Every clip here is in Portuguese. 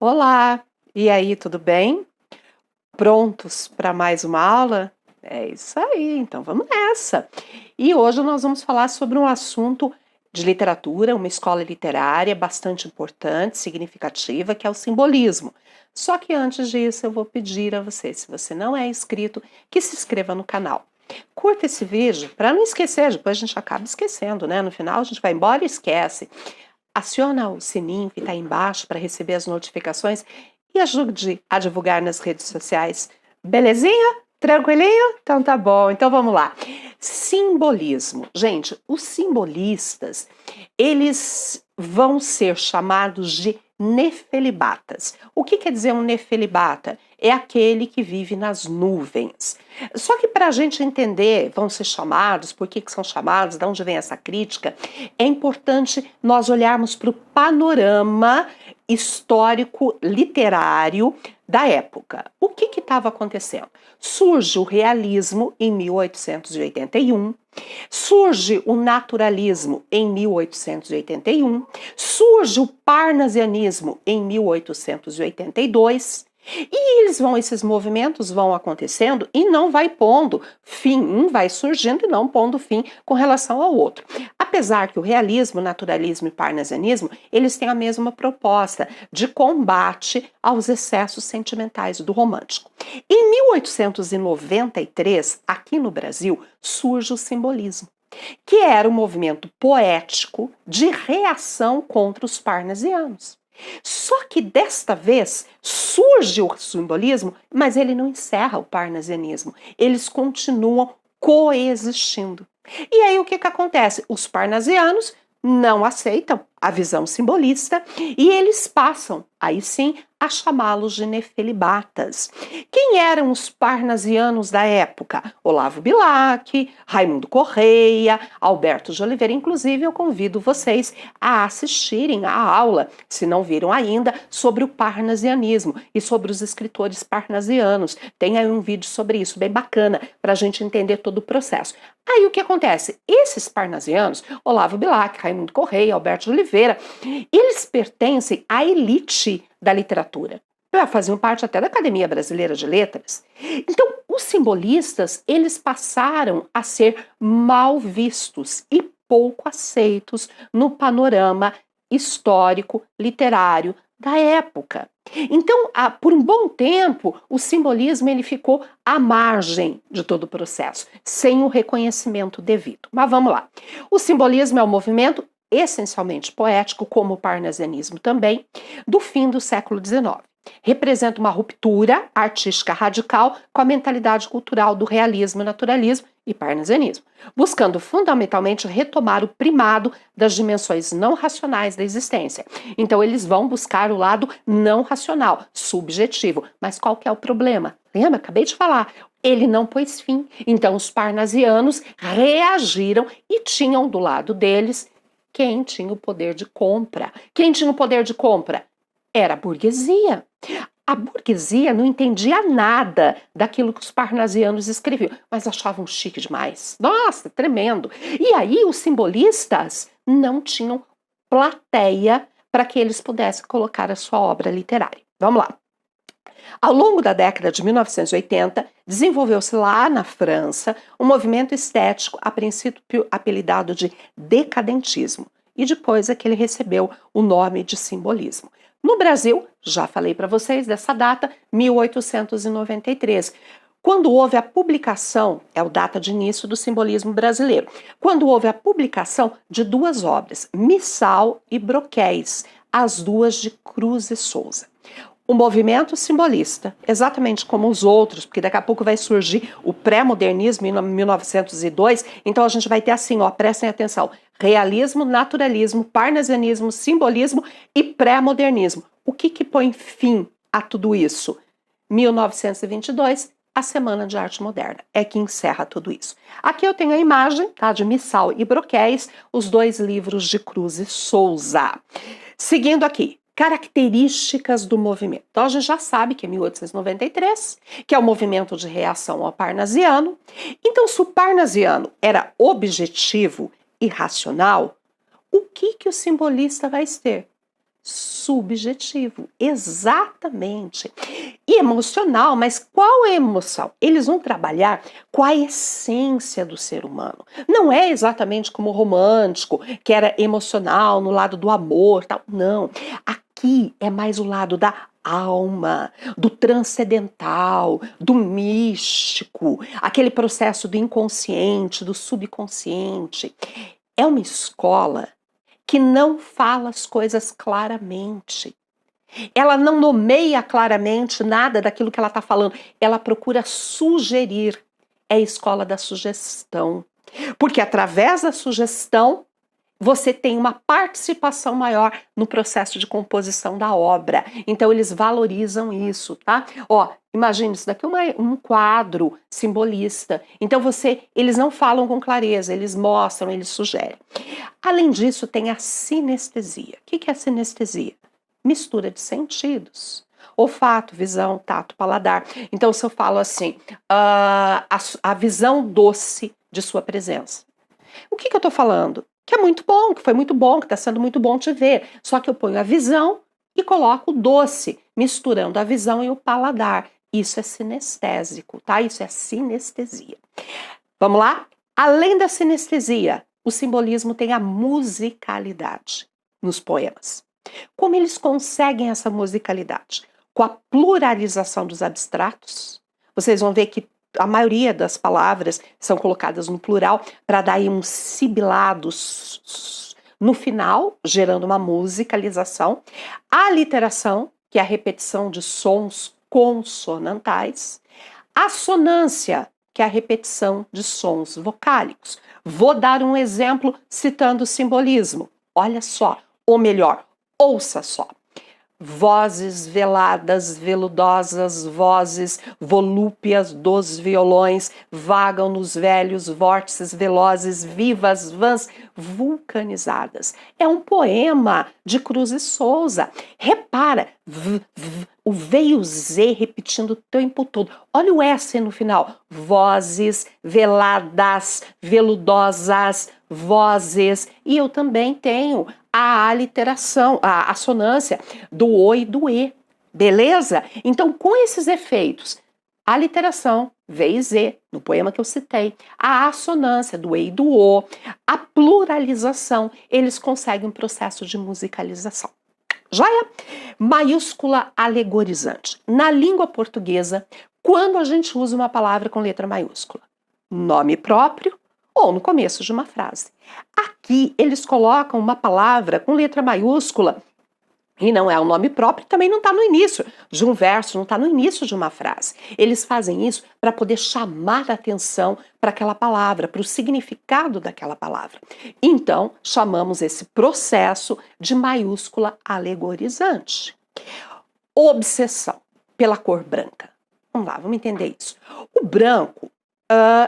Olá! E aí, tudo bem? Prontos para mais uma aula? É isso aí, então vamos nessa! E hoje nós vamos falar sobre um assunto de literatura, uma escola literária bastante importante, significativa, que é o simbolismo. Só que antes disso, eu vou pedir a você, se você não é inscrito, que se inscreva no canal. Curta esse vídeo para não esquecer, depois a gente acaba esquecendo, né? No final a gente vai embora e esquece. Aciona o sininho que está aí embaixo para receber as notificações e ajude a divulgar nas redes sociais. Belezinha? Tranquilinho? Então tá bom. Então vamos lá. Simbolismo. Gente, os simbolistas, eles vão ser chamados de nefelibatas. O que quer dizer um nefelibata? É aquele que vive nas nuvens. Só que para a gente entender, vão ser chamados, por que são chamados, de onde vem essa crítica, é importante nós olharmos para o panorama histórico literário da época. O que estava acontecendo? Surge o realismo em 1881, surge o naturalismo em 1881, surge o parnasianismo em 1882, e esses movimentos vão acontecendo e não vai pondo fim, um vai surgindo e não pondo fim com relação ao outro. Apesar que o realismo, naturalismo e parnasianismo, eles têm a mesma proposta de combate aos excessos sentimentais do romântico. Em 1893, aqui no Brasil, surge o simbolismo, que era um movimento poético de reação contra os parnasianos. Só que desta vez surge o simbolismo, mas ele não encerra o parnasianismo. Eles continuam coexistindo. E aí o que acontece? Os parnasianos não aceitam a visão simbolista e eles passam, aí sim, a chamá-los de nefelibatas. Quem eram os parnasianos da época? Olavo Bilac, Raimundo Correia, Alberto de Oliveira. Inclusive, eu convido vocês a assistirem a aula, se não viram ainda, sobre o parnasianismo e sobre os escritores parnasianos. Tem aí um vídeo sobre isso, bem bacana, para a gente entender todo o processo. Aí o que acontece? Esses parnasianos, Olavo Bilac, Raimundo Correia, Alberto de Oliveira, eles pertencem à elite da literatura. Faziam parte até da Academia Brasileira de Letras. Então, os simbolistas, eles passaram a ser mal vistos e pouco aceitos no panorama histórico, literário da época. Então, por um bom tempo, o simbolismo ele ficou à margem de todo o processo, sem o reconhecimento devido. Mas vamos lá. O simbolismo é um movimento essencialmente poético, como o parnasianismo também, do fim do século XIX. Representa uma ruptura artística radical com a mentalidade cultural do realismo, naturalismo e parnasianismo, buscando fundamentalmente retomar o primado das dimensões não racionais da existência. Então eles vão buscar o lado não racional, subjetivo. Mas qual que é o problema? Lembra? Acabei de falar. Ele não pôs fim. Então os parnasianos reagiram e tinham do lado deles quem tinha o poder de compra. Quem tinha o poder de compra? Era a burguesia. A burguesia não entendia nada daquilo que os parnasianos escreviam, mas achavam chique demais. Nossa, tremendo. E aí os simbolistas não tinham plateia para que eles pudessem colocar a sua obra literária. Vamos lá. Ao longo da década de 1980, desenvolveu-se lá na França um movimento estético, a princípio apelidado de decadentismo, e depois é que ele recebeu o nome de simbolismo. No Brasil, já falei para vocês dessa data, 1893, quando houve a publicação, é a data de início do simbolismo brasileiro, quando houve a publicação de duas obras, Missal e Broquéis, as duas de Cruz e Souza. O movimento simbolista, exatamente como os outros, porque daqui a pouco vai surgir o pré-modernismo em 1902, então a gente vai ter assim, ó, prestem atenção, realismo, naturalismo, parnasianismo, simbolismo e pré-modernismo. O que põe fim a tudo isso? 1922, a Semana de Arte Moderna, é que encerra tudo isso. Aqui eu tenho a imagem, tá, de Missal e Broquéis, os dois livros de Cruz e Souza. Seguindo aqui, características do movimento. Então a gente já sabe que é 1893, que é o movimento de reação ao parnasiano. Então, se o parnasiano era objetivo e racional, o que o simbolista vai ter? subjetivo, exatamente. E emocional, mas qual é a emoção? Eles vão trabalhar com a essência do ser humano. Não é exatamente como o romântico, que era emocional no lado do amor, tal. Não. Aqui é mais o lado da alma, do transcendental, do místico, aquele processo do inconsciente, do subconsciente. É uma escola que não fala as coisas claramente. Ela não nomeia claramente nada daquilo que ela está falando. Ela procura sugerir. É a escola da sugestão. Porque através da sugestão, você tem uma participação maior no processo de composição da obra. Então, eles valorizam isso, tá? Ó, imagine, isso daqui é um quadro simbolista. Então, eles não falam com clareza, eles mostram, eles sugerem. Além disso, tem a sinestesia. O que é a sinestesia? Mistura de sentidos. Olfato, visão, tato, paladar. Então, se eu falo assim, a visão doce de sua presença. O que eu estou falando? Que é muito bom, que foi muito bom, que está sendo muito bom te ver. Só que eu ponho a visão e coloco o doce, misturando a visão e o paladar. Isso é sinestésico, tá? Isso é sinestesia. Vamos lá? Além da sinestesia, o simbolismo tem a musicalidade nos poemas. Como eles conseguem essa musicalidade? Com a pluralização dos abstratos. Vocês vão ver que a maioria das palavras são colocadas no plural para dar aí um sibilado no final, gerando uma musicalização. A aliteração, que é a repetição de sons consonantais. A sonância, que é a repetição de sons vocálicos. Vou dar um exemplo citando o simbolismo. Olha só, ou melhor, ouça só. Vozes veladas, veludosas, vozes volúpias dos violões, vagam nos velhos vórtices velozes, vivas, vãs, vulcanizadas. É um poema de Cruz e Souza. Repara, o veio Z repetindo o tempo todo. Olha o S no final. Vozes veladas, veludosas, vozes. E eu também tenho a aliteração, a assonância do O e do E, beleza? Então, com esses efeitos, a aliteração, V e Z, no poema que eu citei, a assonância do E e do O, a pluralização, eles conseguem um processo de musicalização. Joia? Maiúscula alegorizante. Na língua portuguesa, quando a gente usa uma palavra com letra maiúscula, nome próprio ou no começo de uma frase. Aqui eles colocam uma palavra com letra maiúscula e não é o nome próprio, também não está no início de um verso, não está no início de uma frase. Eles fazem isso para poder chamar a atenção para aquela palavra, para o significado daquela palavra. Então, chamamos esse processo de maiúscula alegorizante. Obsessão pela cor branca. Vamos lá, vamos entender isso. O branco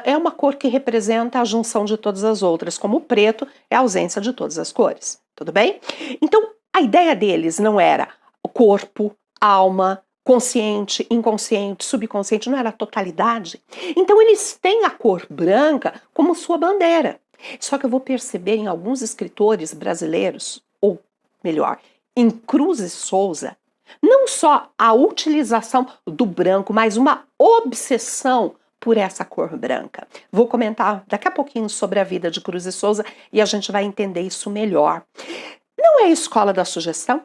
é uma cor que representa a junção de todas as outras, como o preto é a ausência de todas as cores. Tudo bem? Então, a ideia deles não era o corpo, alma, consciente, inconsciente, subconsciente, não era a totalidade. Então, eles têm a cor branca como sua bandeira. Só que eu vou perceber em alguns escritores brasileiros, ou melhor, em Cruz e Souza, não só a utilização do branco, mas uma obsessão por essa cor branca. Vou comentar daqui a pouquinho sobre a vida de Cruz e Souza e a gente vai entender isso melhor. Não é a escola da sugestão?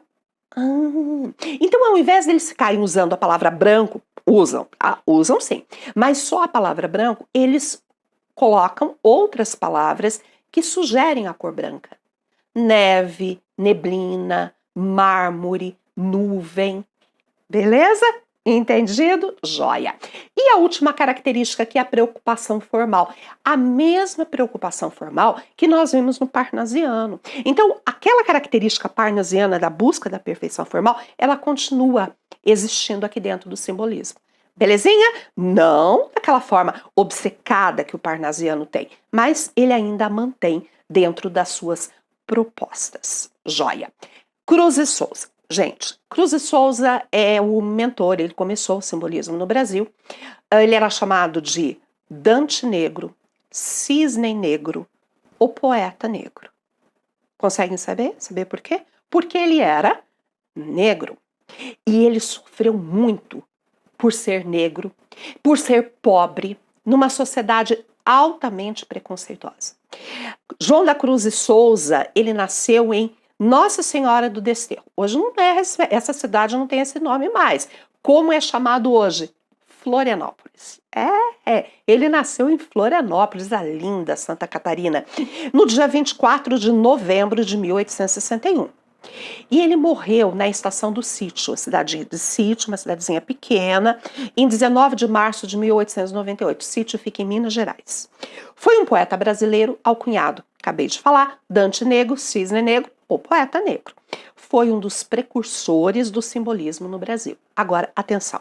Então, ao invés deles ficarem usando a palavra branco, usam sim, mas só a palavra branco, eles colocam outras palavras que sugerem a cor branca. Neve, neblina, mármore, nuvem. Beleza? Entendido? Joia. E a última característica que é a preocupação formal. A mesma preocupação formal que nós vimos no parnasiano. Então, aquela característica parnasiana da busca da perfeição formal, ela continua existindo aqui dentro do simbolismo. Belezinha? Não daquela forma obcecada que o parnasiano tem, mas ele ainda a mantém dentro das suas propostas. Joia. Cruz e Souza. Gente, Cruz e Souza é o mentor, ele começou o simbolismo no Brasil. Ele era chamado de Dante Negro, Cisne Negro, o Poeta Negro. Conseguem saber? Saber por quê? Porque ele era negro. E ele sofreu muito por ser negro, por ser pobre, numa sociedade altamente preconceituosa. João da Cruz e Souza, ele nasceu em Nossa Senhora do Desterro. Hoje não é, essa cidade não tem esse nome mais. Como é chamado hoje? Florianópolis. Ele nasceu em Florianópolis, a linda Santa Catarina, no dia 24 de novembro de 1861. E ele morreu na estação do Sítio, a cidade de Sítio, uma cidadezinha pequena, em 19 de março de 1898. O Sítio fica em Minas Gerais. Foi um poeta brasileiro alcunhado, acabei de falar, Dante Negro, Cisne Negro, ou poeta negro. Foi um dos precursores do simbolismo no Brasil. Agora, atenção.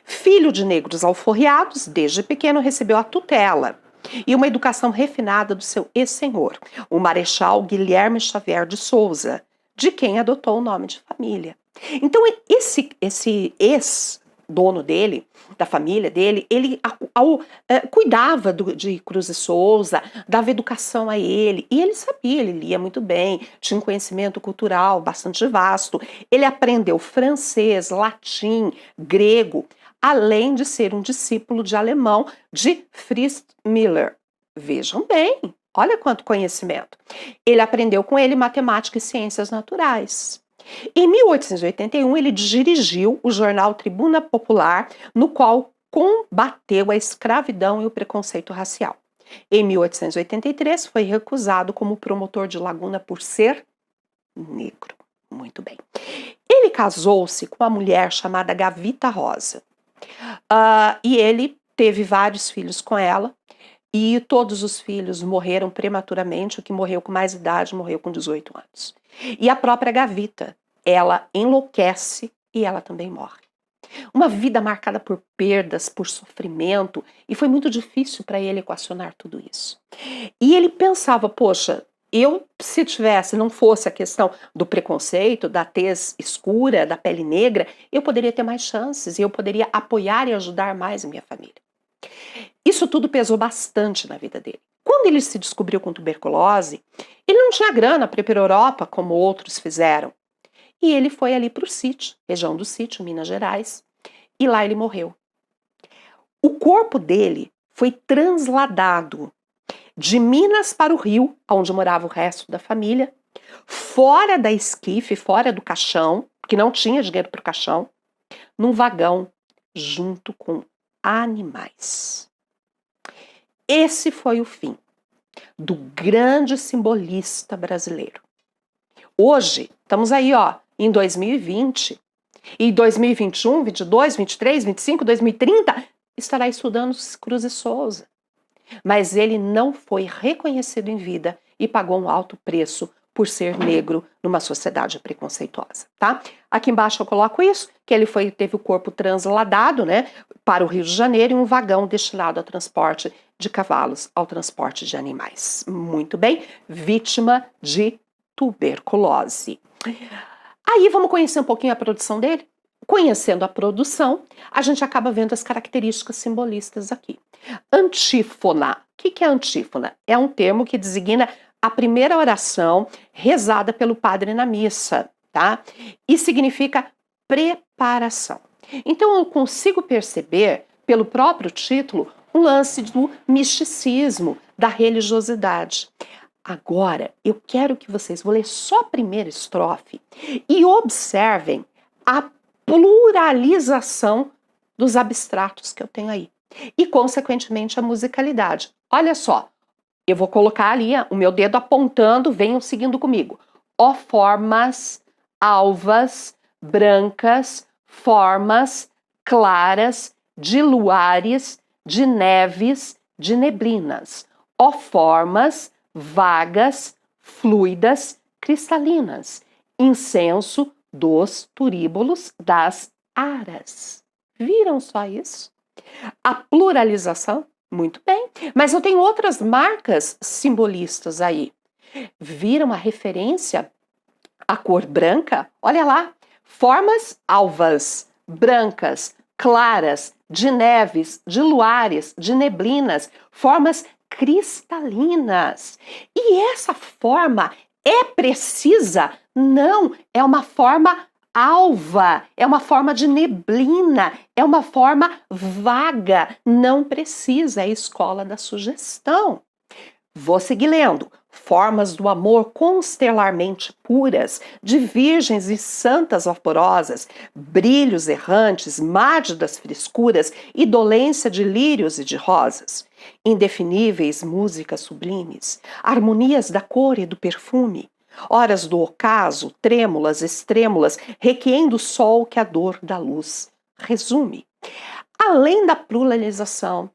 Filho de negros alforriados, desde pequeno recebeu a tutela e uma educação refinada do seu ex-senhor, o Marechal Guilherme Xavier de Souza, de quem adotou o nome de família. Então, esse ex-dono dele, da família dele, ele cuidava de Cruz e Souza, dava educação a ele, e ele sabia, ele lia muito bem, tinha um conhecimento cultural bastante vasto, ele aprendeu francês, latim, grego, além de ser um discípulo de alemão de Fritz Müller. Vejam bem, olha quanto conhecimento. Ele aprendeu com ele matemática e ciências naturais. Em 1881, ele dirigiu o jornal Tribuna Popular, no qual combateu a escravidão e o preconceito racial. Em 1883, foi recusado como promotor de Laguna por ser negro. Muito bem. Ele casou-se com uma mulher chamada Gavita Rosa. E ele teve vários filhos com ela. E todos os filhos morreram prematuramente, o que morreu com mais idade morreu com 18 anos. E a própria Gavita, ela enlouquece e ela também morre. Uma vida marcada por perdas, por sofrimento, e foi muito difícil para ele equacionar tudo isso. E ele pensava, poxa, se não fosse a questão do preconceito, da tez escura, da pele negra, eu poderia ter mais chances e eu poderia apoiar e ajudar mais a minha família. Isso tudo pesou bastante na vida dele. Quando ele se descobriu com tuberculose, ele não tinha grana para ir para a Europa, como outros fizeram. E ele foi ali para o sítio, região do Sítio, Minas Gerais, e lá ele morreu. O corpo dele foi transladado de Minas para o Rio, onde morava o resto da família, fora da esquife, fora do caixão, que não tinha dinheiro para o caixão, num vagão, junto com animais. Esse foi o fim do grande simbolista brasileiro. Hoje, estamos aí, em 2020, e 2021, 22, 23, 25, 2030, estará estudando Cruz e Souza. Mas ele não foi reconhecido em vida e pagou um alto preço por ser negro numa sociedade preconceituosa, tá? Aqui embaixo eu coloco isso, que ele teve o corpo transladado, né, para o Rio de Janeiro em um vagão destinado ao transporte de cavalos, ao transporte de animais. Muito bem, vítima de tuberculose. Aí vamos conhecer um pouquinho a produção dele? Conhecendo a produção, a gente acaba vendo as características simbolistas aqui. Antífona. O que é antífona? É um termo que designa a primeira oração rezada pelo padre na missa, tá? E significa preparação. Então eu consigo perceber, pelo próprio título, um lance do misticismo, da religiosidade. Agora, eu quero que vou ler só a primeira estrofe e observem a pluralização dos abstratos que eu tenho aí. E, consequentemente, a musicalidade. Olha só, eu vou colocar ali o meu dedo apontando, venham seguindo comigo. Ó formas alvas, brancas, formas claras, de luares, de neves, de neblinas. Ó formas vagas, fluidas, cristalinas. Incenso dos turíbulos das aras. Viram só isso? A pluralização? Muito bem. Mas eu tenho outras marcas simbolistas aí. Viram a referência à cor branca? Olha lá. Formas alvas, brancas, claras, de neves, de luares, de neblinas. Formas cristalinas. E essa forma é precisa? Não, é uma forma Alva é uma forma de neblina, é uma forma vaga, não precisa, é a escola da sugestão. Vou seguir lendo. Formas do amor constelarmente puras, de virgens e santas vaporosas, brilhos errantes, mágidas frescuras e dolência de lírios e de rosas. Indefiníveis músicas sublimes, harmonias da cor e do perfume. Horas do ocaso, trêmulas, extrêmulas, requiem o sol que a dor da luz resume. Além da pluralização,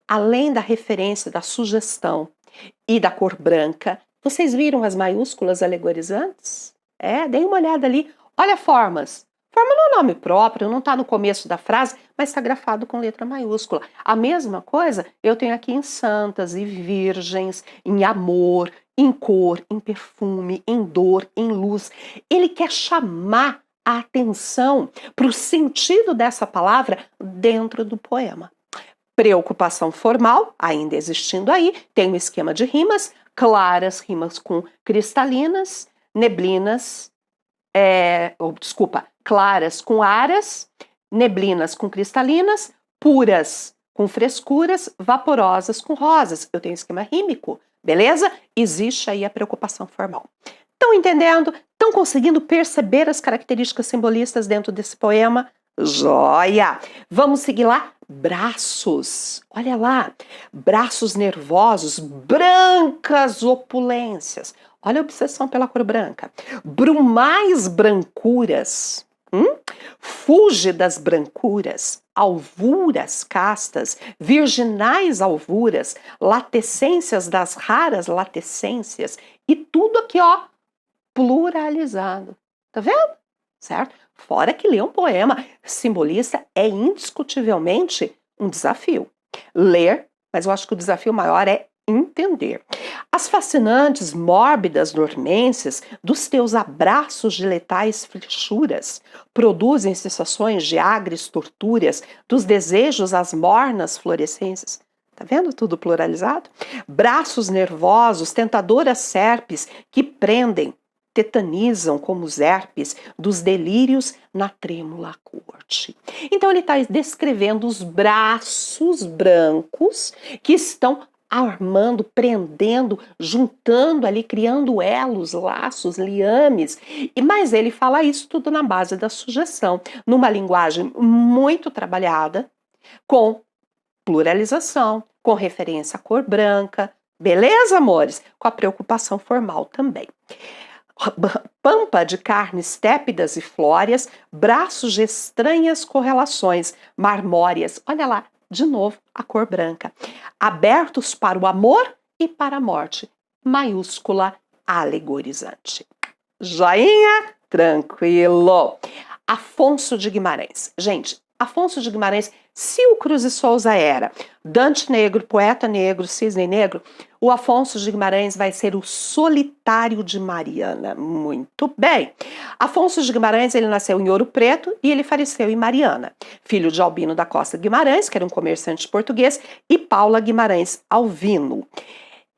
além da referência da sugestão e da cor branca, vocês viram as maiúsculas alegorizantes? Deem uma olhada ali. Olha formas. Forma não é nome próprio, não está no começo da frase, mas está grafado com letra maiúscula. A mesma coisa eu tenho aqui em santas e virgens, em amor, em cor, em perfume, em dor, em luz. Ele quer chamar a atenção para o sentido dessa palavra dentro do poema. Preocupação formal, ainda existindo aí, tem um esquema de rimas, claras, rimas com cristalinas, neblinas, claras com aras, neblinas com cristalinas, puras com frescuras, vaporosas com rosas. Eu tenho esquema rímico, beleza? Existe aí a preocupação formal. Estão entendendo? Estão conseguindo perceber as características simbolistas dentro desse poema? Joia! Vamos seguir lá? Braços, olha lá, braços nervosos, brancas opulências. Olha a obsessão pela cor branca. Brumais brancuras, fúlgidas brancuras, alvuras castas, virginais alvuras, latescências das raras latescências e tudo aqui, ó, pluralizado. Tá vendo? Certo? Fora que ler um poema simbolista é indiscutivelmente um desafio. Ler, mas eu acho que o desafio maior é entender. As fascinantes, mórbidas dormências dos teus abraços de letais flechuras produzem sensações de agres torturas dos desejos às mornas florescências. Tá vendo tudo pluralizado? Braços nervosos, tentadoras serpes que prendem, tetanizam como os herpes dos delírios na trêmula corte. Então ele está descrevendo os braços brancos que estão armando, prendendo, juntando ali, criando elos, laços, liames. Mas ele fala isso tudo na base da sugestão, numa linguagem muito trabalhada, com pluralização, com referência à cor branca, beleza, amores? Com a preocupação formal também. Pampa de carnes tépidas e flóreas, braços de estranhas correlações, marmóreas, olha lá, de novo, a cor branca, abertos para o amor e para a morte, maiúscula alegorizante. Joinha? Tranquilo. Afonso de Guimarães. Gente, Afonso de Guimarães, se o Cruz e Souza era Dante negro, poeta negro, cisne negro, o Afonso de Guimarães vai ser o solitário de Mariana. Muito bem. Afonso de Guimarães, ele nasceu em Ouro Preto e ele faleceu em Mariana. Filho de Albino da Costa Guimarães, que era um comerciante português, e Paula Guimarães Alvino.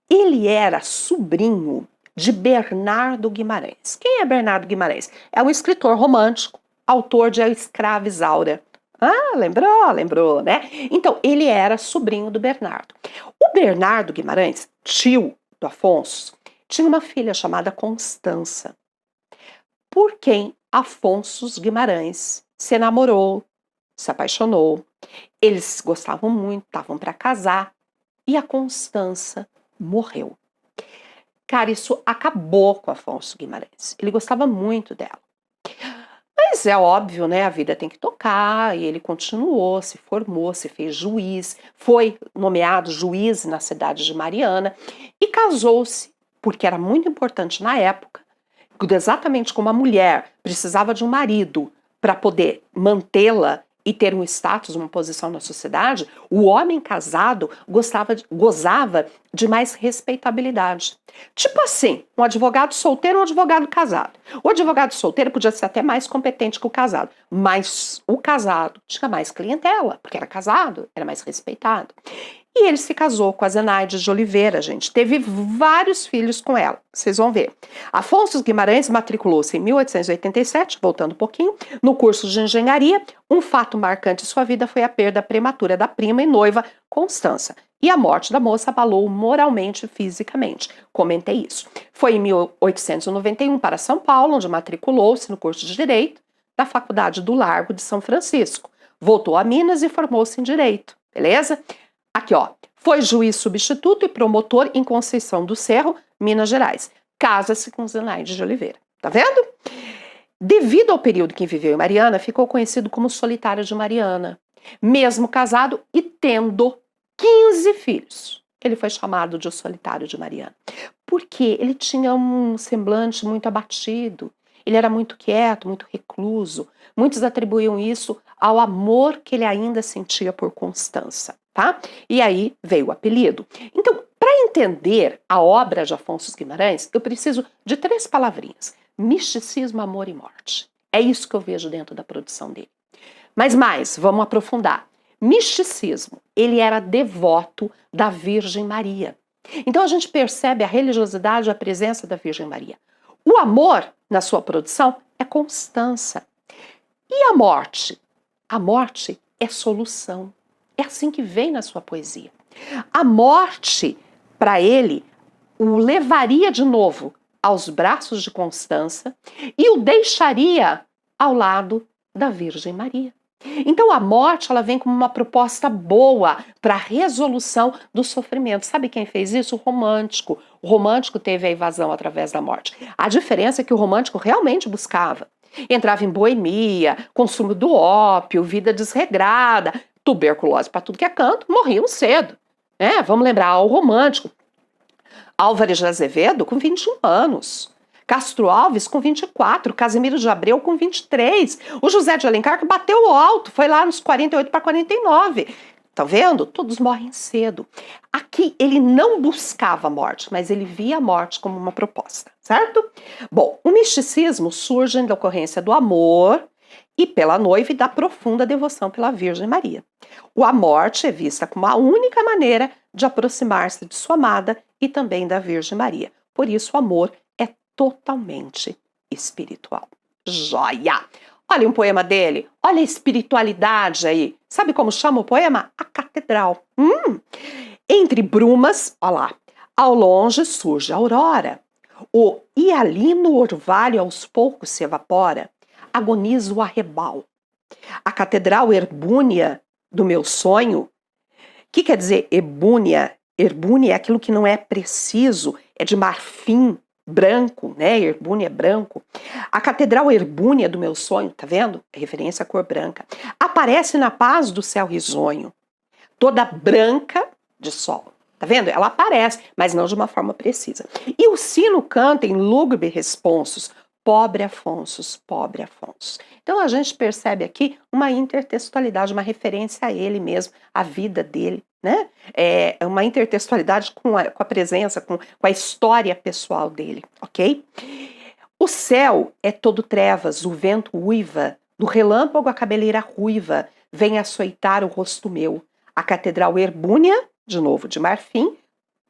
Ele era sobrinho de Bernardo Guimarães. Quem é Bernardo Guimarães? É um escritor romântico, autor de A Escrava Isaura. Ah, lembrou, né? Então, ele era sobrinho do Bernardo. O Bernardo Guimarães, tio do Afonso, tinha uma filha chamada Constança, por quem Afonso Guimarães se enamorou, se apaixonou. Eles gostavam muito, estavam para casar, e a Constança morreu. Cara, isso acabou com Afonso Guimarães. Ele gostava muito dela. Mas é óbvio, né? A vida tem que tocar, e ele continuou, se formou, se fez juiz, foi nomeado juiz na cidade de Mariana e casou-se, porque era muito importante na época, exatamente como a mulher precisava de um marido para poder mantê-la e ter um status, uma posição na sociedade, o homem casado gozava de mais respeitabilidade. Tipo assim, um advogado solteiro ou um advogado casado. O advogado solteiro podia ser até mais competente que o casado, mas o casado tinha mais clientela, porque era casado, era mais respeitado. E ele se casou com a Zenaide de Oliveira, gente. Teve vários filhos com ela, vocês vão ver. Afonso Guimarães matriculou-se em 1887, voltando um pouquinho, no curso de engenharia. Um fato marcante em sua vida foi a perda prematura da prima e noiva Constança. E a morte da moça abalou moralmente e fisicamente. Comentei isso. Foi em 1891 para São Paulo, onde matriculou-se no curso de Direito da Faculdade do Largo de São Francisco. Voltou a Minas e formou-se em Direito. Beleza? Aqui, ó. Foi juiz substituto e promotor em Conceição do Cerro, Minas Gerais. Casa-se com Zenaide de Oliveira. Tá vendo? Devido ao período que viveu em Mariana, ficou conhecido como Solitário de Mariana. Mesmo casado e tendo 15 filhos, ele foi chamado de o Solitário de Mariana. Porque ele tinha um semblante muito abatido. Ele era muito quieto, muito recluso. Muitos atribuíam isso ao amor que ele ainda sentia por Constança, tá? E aí veio o apelido. Então, para entender a obra de Afonso Guimarães, eu preciso de 3 palavrinhas: misticismo, amor e morte. É isso que eu vejo dentro da produção dele. Mas mais, vamos aprofundar. Misticismo, ele era devoto da Virgem Maria. Então a gente percebe a religiosidade e a presença da Virgem Maria. O amor, na sua produção, é Constança. E a morte? A morte é solução. É assim que vem na sua poesia. A morte, para ele, o levaria de novo aos braços de Constança e o deixaria ao lado da Virgem Maria. Então a morte, ela vem como uma proposta boa para a resolução do sofrimento. Sabe quem fez isso? O romântico. O romântico teve a evasão através da morte. A diferença é que o romântico realmente buscava. Entrava em boemia, consumo do ópio, vida desregrada, tuberculose para tudo que é canto, morriam cedo. Vamos lembrar, o romântico. Álvares de Azevedo com 21 anos. Castro Alves com 24, Casimiro de Abreu com 23, o José de Alencar que bateu alto, foi lá nos 48 para 49. Tá vendo? Todos morrem cedo. Aqui ele não buscava a morte, mas ele via a morte como uma proposta, certo? Bom, o misticismo surge da ocorrência do amor e pela noiva e da profunda devoção pela Virgem Maria. A morte é vista como a única maneira de aproximar-se de sua amada e também da Virgem Maria. Por isso o amor é totalmente espiritual. Joia! Olha um poema dele, olha a espiritualidade aí. Sabe como chama o poema? A Catedral. Entre brumas, olha lá, ao longe surge a aurora. E ali no orvalho aos poucos se evapora, agoniza o arrebal. A catedral herbúnea do meu sonho, o que quer dizer herbúnea? Herbúnea é aquilo que não é preciso, é de marfim, branco, né? Herbúnea é branco. A catedral herbúnea do meu sonho, tá vendo? É referência à cor branca. Aparece na paz do céu risonho, toda branca de sol. Tá vendo? Ela aparece, mas não de uma forma precisa. E o sino canta em lúgubre responsos, pobre Afonso, pobre Afonso. Então a gente percebe aqui uma intertextualidade, uma referência a ele mesmo, a vida dele, né? É uma intertextualidade com a presença, com a história pessoal dele, ok? O céu é todo trevas, o vento uiva, do relâmpago a cabeleira ruiva, vem açoitar o rosto meu. A catedral herbúnea, de novo de marfim,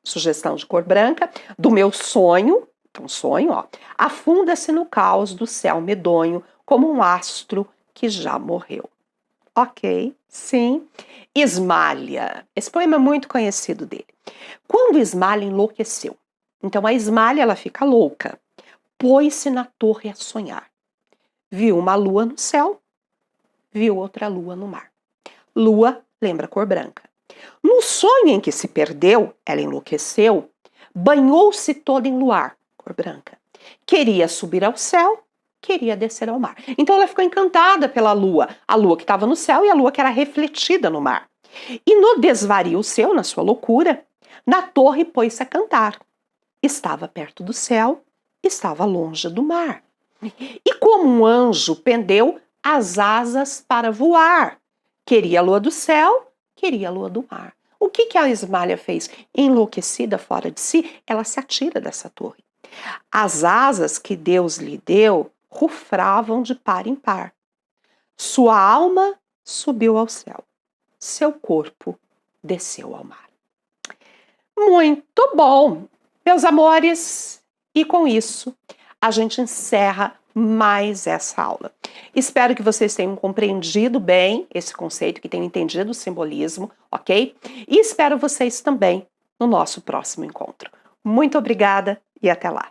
sugestão de cor branca, do meu sonho, então sonho, ó, afunda-se no caos do céu medonho, como um astro que já morreu. Ok, sim. Ismália. Esse poema é muito conhecido dele. Quando Ismália enlouqueceu, então a Ismália ela fica louca, pôs-se na torre a sonhar. Viu uma lua no céu, viu outra lua no mar. Lua lembra cor branca. No sonho em que se perdeu, ela enlouqueceu, banhou-se toda em luar, cor branca. Queria subir ao céu, queria descer ao mar. Então ela ficou encantada pela lua, a lua que estava no céu e a lua que era refletida no mar. E no desvario seu, na sua loucura, na torre pôs-se a cantar. Estava perto do céu, estava longe do mar. E como um anjo pendeu as asas para voar. Queria a lua do céu, queria a lua do mar. O que a Ismália fez? Enlouquecida fora de si, ela se atira dessa torre. As asas que Deus lhe deu rufravam de par em par. Sua alma subiu ao céu, seu corpo desceu ao mar. Muito bom, meus amores, e com isso a gente encerra mais essa aula. Espero que vocês tenham compreendido bem esse conceito, que tenham entendido o simbolismo, ok? E espero vocês também no nosso próximo encontro. Muito obrigada e até lá!